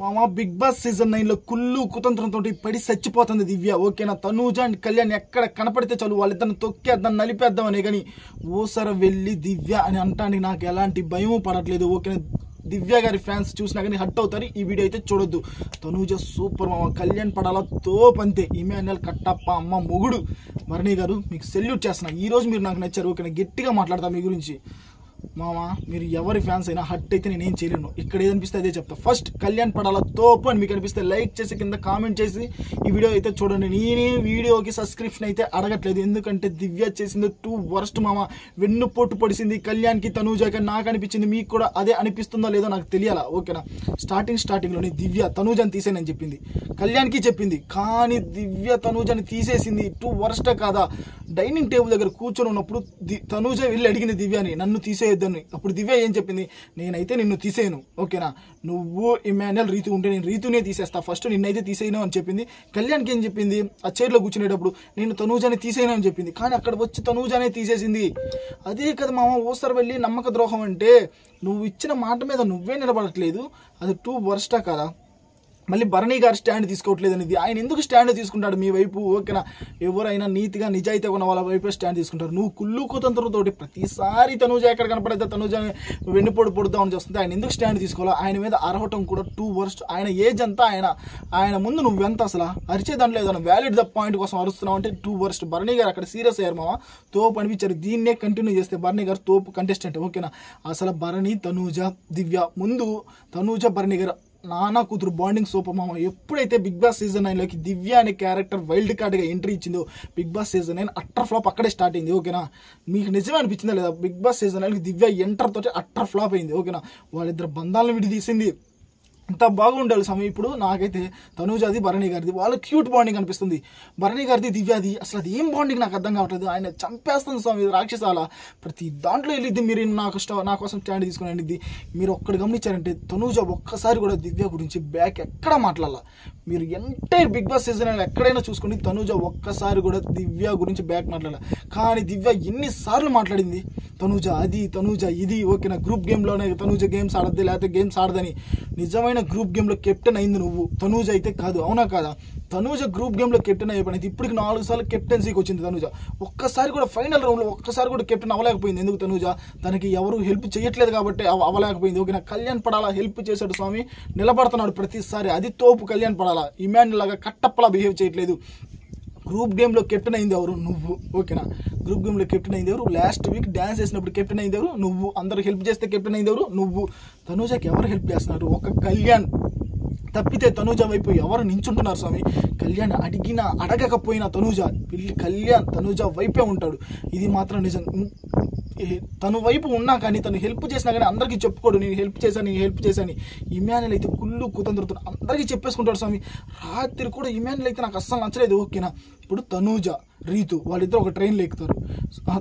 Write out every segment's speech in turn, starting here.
మామ big Boss season 9 లో కుళ్ళు కుతంత్రంతో పడి చచ్చిపోతుంది దివ్య. ఓకేనా, తనూజ అండ్ కళ్యాణ్ ఎక్కడ కనపడితే చాలు వాళ్ళిద్దరిని తొక్కేద్దాం నలిపేద్దాం అనే కానీ ఓసారి వెళ్ళి దివ్య అని అంటానికి నాకు ఎలాంటి భయం పడట్లేదు. ఓకేనా, దివ్య గారి ఫ్యాన్స్ చూసినా కానీ హట్ అవుతారు. ఈ వీడియో అయితే చూడొద్దు. తనూజ సూపర్ మామ, కళ్యాణ్ పడాలా తోపంతే. ఇమాన్యుయల్ కట్టప్ప అమ్మ మొగుడు. భరణి గారు మీకు సెల్యూట్ చేస్తున్నా. ఈ రోజు మీరు నాకు నచ్చారు. ఓకేనా, గట్టిగా మాట్లాడతా మీ గురించి. మామ మీరు ఎవరి ఫ్యాన్స్ అయినా హట్ అయితే నేనేం చేయలేను. ఇక్కడ ఏదనిపిస్తే అదే చెప్తా. ఫస్ట్ కళ్యాణ్ పడాలా తోపు అని మీకు అనిపిస్తే లైక్ చేసి కింద కామెంట్ చేసి ఈ వీడియో అయితే చూడండి. నేనే వీడియోకి సబ్స్క్రిప్షన్ అయితే అడగట్లేదు, ఎందుకంటే దివ్య చేసింది 2 వర్స్ట్ మామ. వెన్ను పోటు పడిసింది కళ్యాణ్కి తనూజకి. నాకు అనిపించింది, మీకు కూడా అదే అనిపిస్తుందో లేదో నాకు తెలియాలా. ఓకేనా, స్టార్టింగ్లోనే దివ్య తనూజని తీసేనని చెప్పింది, కళ్యాణ్కి చెప్పింది, కానీ దివ్య తనూజని తీసేసింది. 2 వర్స్టే కాదా? డైనింగ్ టేబుల్ దగ్గర కూర్చొని ఉన్నప్పుడు తనూజ వెళ్ళి అడిగింది దివ్యని నన్ను తీసేయొద్దని. అప్పుడు దివ్య ఏం చెప్పింది, నేనైతే నిన్ను తీసేయను. ఓకేనా, నువ్వు ఇమాన్యుయల్ రీతు ఉంటే నేను రీతునే తీసేస్తా, ఫస్ట్ నిన్నైతే తీసేయను అని చెప్పింది. కళ్యాణ్కి ఏం చెప్పింది, ఆ చైర్లో కూర్చునేటప్పుడు నేను తనూజని తీసేయను అని చెప్పింది, కానీ అక్కడ వచ్చి తనూజనే తీసేసింది. అదే కదా మామ ఓసారి వెళ్ళి నమ్మక ద్రోహం అంటే. నువ్వు ఇచ్చిన మాట మీద నువ్వే నిలబడట్లేదు, అది 2 వర్స్టా కదా? మళ్ళీ భరణి గారు స్టాండ్ తీసుకోవట్లేదు అనేది. ఆయన ఎందుకు స్టాండ్ తీసుకుంటాడు మీ వైపు? ఓకేనా, ఎవరైనా నీతిగా నిజాయితీగా ఉన్న వాళ్ళ వైపే స్టాండ్ తీసుకుంటారు. నువ్వు కుళ్ళు కుతంత్రంతో ప్రతిసారి తనూజ ఎక్కడ కనపడైతే తనూజ వెన్నుపోటు పొడుద్దామని చేస్తుంది. ఆయన ఎందుకు స్టాండ్ తీసుకోవాలా? ఆయన మీద అరవటం కూడా 2 వర్స్ట్. ఆయన ఏజ్ అంతా, ఆయన ముందు నువ్వెంత అసలు అరిచే దాంట్లో ఏదైనా వ్యాలిడ్ ద పాయింట్ కోసం అరుస్తున్నావు అంటే 2 వర్స్ట్. భరణి గారు అక్కడ సీరియస్ అయ్యారు మామ, తోపు అనిపించారు. దీన్నే కంటిన్యూ చేస్తే భరణి గారు తోపు కంటెస్టెంట్. ఓకేనా, అసలు భరణి తనూజ దివ్య ముందు తనూజ భరణి గారు నానా కూతురు బాండింగ్ సూపర్ మామ. ఎప్పుడైతే బిగ్ బాస్ సీజన్ 9లోకి దివ్య అనే క్యారెక్టర్ వైల్డ్ కార్డ్గా ఎంట్రీ ఇచ్చిందో Bigg Boss season 9 utter flop అక్కడే స్టార్ట్ అయింది. ఓకేనా, మీకు నిజమే అనిపించిందా లేదా? బిగ్ బాస్ సీజన్ 9లోకి దివ్య ఎంటర్ తోటి అట్టర్ ఫ్లాప్ అయింది. ఓకేనా, వాళ్ళిద్దరు బంధాలను విడిదీసింది. ఇంత బాగుండాలి సమయం. ఇప్పుడు నాకైతే తనూజది భరణి గారిది వాళ్ళ క్యూట్ బాండింగ్ అనిపిస్తుంది. భరణి గారిది దివ్యాది అసలు అది ఏం బాండింగ్ నాకు అర్థం కావట్లేదు. ఆయన చంపేస్తుంది స్వామి రాక్షసాల. ప్రతి దాంట్లో వెళ్ళిద్ది. మీరు నా కోసం స్టాండ్ తీసుకుని వెళ్ళిద్ది. మీరు ఒక్కడు గమనించారంటే తనూజ ఒక్కసారి కూడా దివ్య గురించి బ్యాక్ ఎక్కడ మాట్లాడాల. మీరు ఎంటైర్ బిగ్ బాస్ సీజన్ ఎక్కడైనా చూసుకుని తనూజ ఒక్కసారి కూడా దివ్య గురించి బ్యాక్ మాట్లాడాలి. కానీ దివ్య ఎన్నిసార్లు మాట్లాడింది, తనూజ అది, తనూజ ఇది. ఓకేనా, గ్రూప్ గేమ్లోనే తనూజ గేమ్స్ ఆడద్ది లేకపోతే గేమ్స్ ఆడదని. నిజమైన గ్రూప్ గేమ్లో కెప్టెన్ అయింది నువ్వు, తనూజ అయితే కాదు. అవునా కాదా? తనూజ గ్రూప్ గేమ్లో కెప్టెన్ అయిపోయింది. ఇప్పటికి 4 సార్లు కెప్టెన్సీకి వచ్చింది తనూజ. ఒక్కసారి కూడా ఫైనల్ రౌండ్లో ఒక్కసారి కూడా కెప్టెన్ అవ్వలేకపోయింది. ఎందుకు? తనూజ తనకి ఎవరు హెల్ప్ చేయట్లేదు కాబట్టి అవ్వలేకపోయింది. ఓకేనా, కళ్యాణ్ పడాలా హెల్ప్ చేశాడు స్వామి, నిలబడుతున్నాడు ప్రతిసారి. అది తోపు కళ్యాణ్ పడాలా. ఇమాన్యుయల్ లాగా కట్టప్పలా బిహేవ్ చేయట్లేదు. గ్రూప్ గేమ్లో కెప్టెన్ అయింది ఎవరు? నువ్వు. ఓకేనా, గ్రూప్ గేమ్లో కెప్టెన్ అయింది ఎవరు? లాస్ట్ వీక్ డ్యాన్స్ చేసినప్పుడు కెప్టెన్ అయింది ఎవరు? నువ్వు. అందరు హెల్ప్ చేస్తే కెప్టెన్ అయింది ఎవరు? నువ్వు. తనూజకి ఎవరు హెల్ప్ చేస్తున్నారు? ఒక కళ్యాణ్ తప్పితే తనూజ వైపు ఎవరు నించుంటున్నారు స్వామి? కళ్యాణ్ అడగకపోయినా తనూజ వెళ్ళి కళ్యాణ్ తనూజ వైపే ఉంటాడు. ఇది మాత్రం నిజం. తను వైపు ఉన్నా కానీ తను హెల్ప్ చేసినా కానీ అందరికీ చెప్పుకోడు, నేను హెల్ప్ చేశాను. ఇమాన్యుయల్ అయితే కుళ్ళు కుతంత్రంతో అందరికీ చెప్పేసుకుంటాడు స్వామి. రాత్రి కూడా ఇమాన్యుయల్ అయితే నాకు అస్సలు నచ్చలేదు. ఓకేనా, ఇప్పుడు తనూజ రీతు వాళ్ళిద్దరు ఒక ట్రైన్లో ఎక్కుతారు.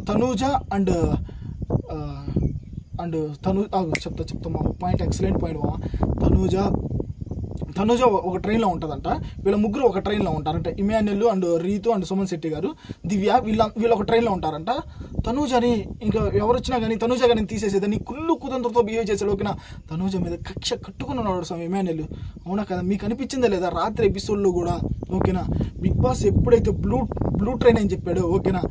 తనూజ అండ్ చెప్తా మా పాయింట్, ఎక్సలెంట్ పాయింట్ మా. తనూజ ఒక ట్రైన్లో ఉంటుందంట. వీళ్ళ ముగ్గురు ఒక ట్రైన్లో ఉంటారంట. ఇమాన్యుయల్ అండ్ రీతు అండ్ సుమన్ శెట్టి గారు దివ్య వీళ్ళు ఒక ట్రైన్లో ఉంటారంట. తనూజని ఇంకా ఎవరు వచ్చినా కానీ తనూజ కానీ తీసేసేదని కుళ్ళు కుతంత్రంతో బిహేవ్ చేశాడు. ఓకేనా, తనూజ మీద కక్ష కట్టుకుని ఉన్నాడు స్వామి ఇమాన్యుయల్. అవునా కదా? మీకు అనిపించిందా లేదా రాత్రి ఎపిసోడ్లో కూడా? ఓకేనా, బిగ్ బాస్ ఎప్పుడైతే బ్లూ ట్రైన్ అని చెప్పాడు, ఓకేనా,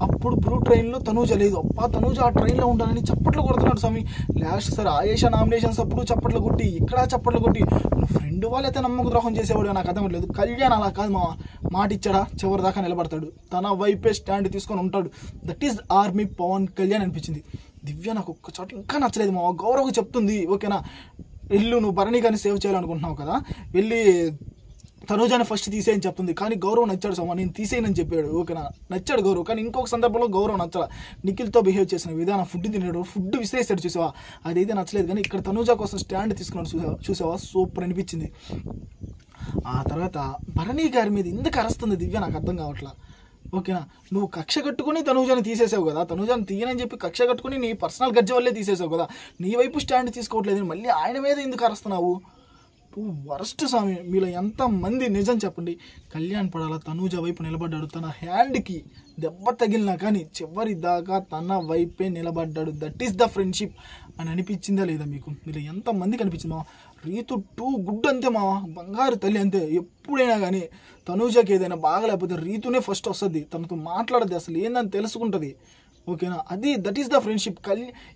అప్పుడు బ్లూ ట్రైన్లో తనూజ లేదు. తనూజ ఆ ట్రైన్లో ఉండాలని చప్పట్లు కొడుతున్నాడు స్వామి. లాస్ట్ సార్ ఆయేషా నామినేషన్స్ అప్పుడు చప్పట్లు కొట్టి, ఇక్కడ చప్పట్లు కొట్టి, ఫ్రెండ్ వాళ్ళైతే నమ్మక ద్రోహం చేసేవాడు. నాకు అర్థం లేదు. కళ్యాణ్ అలా కాదు మా, మాట ఇచ్చాడా చివరి దాకా నిలబడతాడు, తన వైపే స్టాండ్ తీసుకొని ఉంటాడు. That is army Pawan Kalyan అనిపించింది. దివ్య నాకు ఒక్క చోట ఇంకా నచ్చలేదు మా. గౌరవ్ చెప్తుంది, ఓకేనా, వెళ్ళు నువ్వు భరణి కానీ సేవ్ చేయాలనుకుంటున్నావు కదా, వెళ్ళి తనూజాని ఫస్ట్ తీసేయని చెప్తుంది. కానీ గౌరవ్ నచ్చాడు సోమ, నేను తీసేయనని చెప్పాడు. ఓకేనా, నచ్చాడు గౌరవ్. కానీ ఇంకొక సందర్భంలో గౌరవ్ నచ్చాల. నిఖిల్తో బిహేవ్ చేసిన విధానం, ఫుడ్ తినేడు, ఫుడ్ విసిరేసాడు చూసావా, అదైతే నచ్చలేదు. కానీ ఇక్కడ తనూజ కోసం స్టాండ్ తీసుకున్నాడు చూసావా, సూపర్ అనిపించింది. ఆ తర్వాత భరణి గారి మీద ఎందుకు అరుస్తుంది దివ్య నాకు అర్థం కావట్లా. ఓకేనా, నువ్వు కక్ష కట్టుకుని తనూజాని తీసేసావు కదా, తనూజాని తీయనని చెప్పి కక్ష కట్టుకుని నీ పర్సనల్ గజ్జ వల్లే తీసేసావు కదా, నీ వైపు స్టాండ్ తీసుకోవట్లేదు, మళ్ళీ ఆయన మీద ఎందుకు అరుస్తున్నావు? వరస్ట్ స్వామి. మీలో ఎంతమంది నిజం చెప్పండి, కళ్యాణ్ పడాల తనూజ వైపు నిలబడ్డాడు, తన హ్యాండ్కి దెబ్బ తగిలినా కానీ చివరి దాకా తన వైపే నిలబడ్డాడు. దట్ ఈస్ ద ఫ్రెండ్షిప్ అని అనిపించిందా లేదా మీకు? మీలో ఎంతమందికి అనిపించిందో? రీతు టూ గుడ్ అంతే మావా, బంగారు తల్లి అంతే. ఎప్పుడైనా కానీ తనూజకి ఏదైనా బాగలేకపోతే రీతునే ఫస్ట్ వస్తుంది, తనతో మాట్లాడద్ది, అసలు ఏందని తెలుసుకుంటుంది. ఓకేనా, that is the friendship.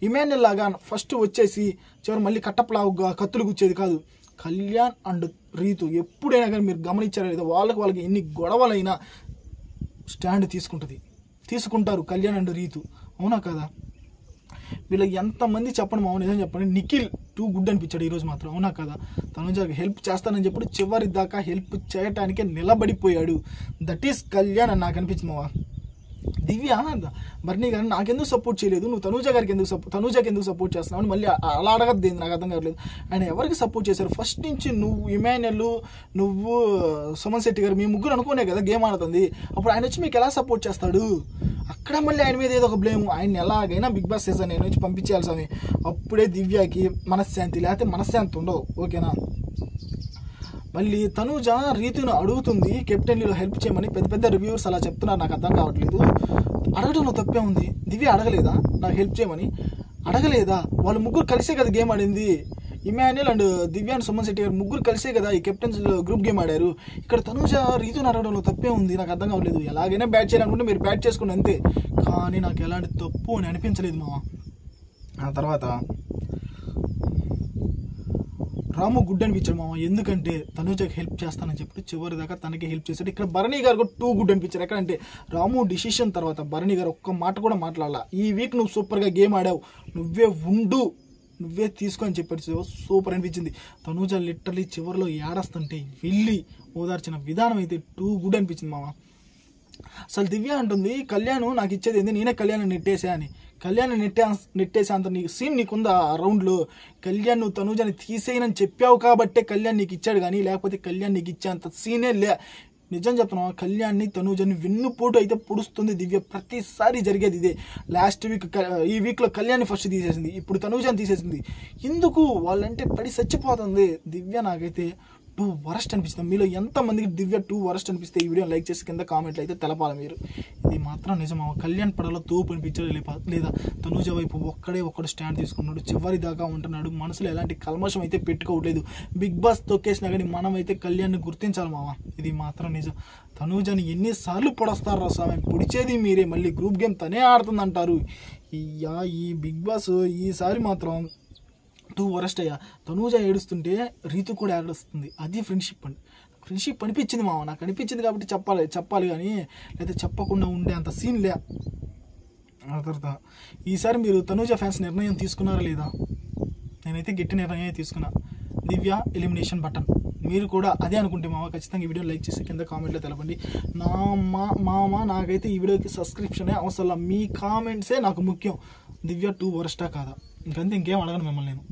Emmanuel లాగా ఫస్ట్ వచ్చేసి చివరి మళ్ళీ కట్టపలావుగా కత్తులు గుచ్చేది కాదు. కళ్యాణ్ అండ్ రీతు ఎప్పుడైనా కానీ మీరు గమనించారా లేదా, వాళ్ళకి ఎన్ని గొడవలైనా స్టాండ్ తీసుకుంటారు కళ్యాణ్ అండ్ రీతు, అవునా కదా? వీళ్ళకి ఎంతమంది చెప్పండి మామూలు, నిజం చెప్పండి, నిఖిల్ టూ గుడ్ అనిపించాడు ఈరోజు మాత్రం, అవునా కదా? తనుజకి హెల్ప్ చేస్తానని చెప్పి చివరి దాకా హెల్ప్ చేయటానికే నిలబడిపోయాడు. దట్ ఈస్ కళ్యాణ్ అని నాకు అనిపించింది మావా. దివ్య బర్నీ గారిని నాకెందుకు సపోర్ట్ చేయలేదు, నువ్వు తనూజకి ఎందుకు సపోర్ట్ చేస్తున్నావు అని మళ్ళీ అలా అడగద్దు, నాకు అర్థం కావట్లేదు. ఆయన ఎవరికి సపోర్ట్ చేశారు ఫస్ట్ నుంచి? నువ్వు ఇమాన్యుల్, నువ్వు సుమన్ శెట్టి గారు, మీ ముగ్గురు అనుకునే కదా గేమ్ ఆడుతుంది. అప్పుడు ఆయన వచ్చి మీకు ఎలా సపోర్ట్ చేస్తాడు? అక్కడ మళ్ళీ ఆయన మీద ఏదో ఒక బ్లేమ్. ఆయన ఎలాగైనా బిగ్ బాస్ సీజన్ నేను వచ్చి పంపించేయాలి స్వామి, అప్పుడే దివ్యకి మనశ్శాంతి, లేకపోతే మనశ్శాంతి ఉండవు. ఓకేనా, మళ్ళీ తనూజ రీతును అడుగుతుంది కెప్టెన్లీలో హెల్ప్ చేయమని, పెద్ద రివ్యూవర్స్ అలా చెప్తున్నారు, నాకు అర్థం కావట్లేదు. అడగడంలో తప్పే ఉంది. దివ్య అడగలేదా నాకు హెల్ప్ చేయమని? అడగలేదా? వాళ్ళు ముగ్గురు కలిసే కదా గేమ్ ఆడింది. Emmanuel and Divya and Suman Shetty గారు ముగ్గురు కలిసే కదా ఈ కెప్టెన్స్ గ్రూప్ గేమ్ ఆడారు. ఇక్కడ తనూజ రీతును అడగడంలో తప్పే ఉంది, నాకు అర్థం కావట్లేదు. ఎలాగైనా బ్యాట్ చేయాలనుకుంటే మీరు బ్యాట్ చేసుకోండి అంతే, కానీ నాకు ఎలాంటి తప్పు అని అనిపించలేదు మావా. ఆ తర్వాత రాము గుడ్ అనిపించాడు మామ, ఎందుకంటే తనూజకి హెల్ప్ చేస్తానని చెప్పి చివరి దాకా తనకి హెల్ప్ చేశాడు. ఇక్కడ భరణి గారు కూడా టూ గుడ్ అనిపించారు. ఎక్కడంటే రాము డిసిషన్ తర్వాత భరణి గారు ఒక్క మాట కూడా మాట్లాడాల, ఈ వీక్ నువ్వు సూపర్గా గేమ్ ఆడావు, నువ్వే తీసుకో అని చెప్పాడు. సూపర్ అనిపించింది. తనూజ లిటరలీ చివరిలో ఏడస్తుంటే వెళ్ళి ఓదార్చిన విధానం అయితే టూ గుడ్ అనిపించింది మామ. అసలు దివ్య అంటుంది కళ్యాణ్ నాకు ఇచ్చేది ఏంది, నేనే కళ్యాణ్ నెట్టేసా అని. కళ్యాణ్ నెట్టేసా అంత నీకు సీన్ నీకుందా ఆ రౌండ్లో? కళ్యాణ్ నువ్వు తనూజని తీసేయనని చెప్పావు కాబట్టే కళ్యాణ్ నీకు ఇచ్చాడు, కానీ లేకపోతే కళ్యాణ్ నీకు ఇచ్చే అంత సీనే లే. నిజం చెప్తున్నావా, కళ్యాణ్ని తనూజని వెన్నుపోటు అయితే పొడుస్తుంది దివ్య, ప్రతిసారి జరిగేది ఇదే. లాస్ట్ వీక్ ఈ వీక్లో కళ్యాణ్ని ఫస్ట్ తీసేసింది, ఇప్పుడు తనూజని తీసేసింది. ఎందుకు వాళ్ళంటే పడి చచ్చిపోతుంది దివ్య. నాకైతే టూ వరస్ట్ అనిపిస్తుంది. మీలో ఎంతమందికి దివ్య టూ వరస్ట్ అనిపిస్తే ఈ వీడియో లైక్ చేసి కింద కామెంట్లు అయితే తెలపాలి మీరు. ఇది మాత్రం నిజమా, కళ్యాణ్ పడలో తోపు అనిపించాడు లేదా తనూజ వైపు ఒక్కడు స్టాండ్ తీసుకున్నాడు, చివరి దాకా ఉంటున్నాడు, మనసులో ఎలాంటి కల్మషం అయితే పెట్టుకోవట్లేదు. బిగ్ బాస్ తొక్కేసినా కానీ మనం అయితే కళ్యాణ్ని గుర్తించాలి మావా, ఇది మాత్రం నిజం. తనూజని ఎన్నిసార్లు పొడస్తారు రా స్వామి, పొడిచేది మీరే, మళ్ళీ గ్రూప్ గేమ్ తనే ఆడుతుందంటారు. ఈ బిగ్ బాస్ ఈసారి మాత్రం టూ వరస్ట్ అయ్యా. తనూజ ఏడుస్తుంటే రీతు కూడా ఏడుస్తుంది, అది ఫ్రెండ్షిప్ అనిపించింది మామ, నాకు అనిపించింది కాబట్టి చెప్పాలి కానీ లేదా చెప్పకుండా ఉండే అంత సీన్ లే. ఆ తర్వాత ఈసారి మీరు తనూజ ఫ్యాన్స్ నిర్ణయం తీసుకున్నారా లేదా? నేనైతే గట్టి నిర్ణయం తీసుకున్నా, దివ్య ఎలిమినేషన్ బటన్. మీరు కూడా అదే అనుకుంటే మామ ఖచ్చితంగా ఈ వీడియో లైక్ చేసి కింద కామెంట్లో తెలపండి. నాకైతే ఈ వీడియోకి సబ్స్క్రిప్షనే అవసరం, మీ కామెంట్సే నాకు ముఖ్యం. దివ్య టూ వరస్టా కాదా, ఇంకంతే, ఇంకేం అడగను మిమ్మల్ని నేను.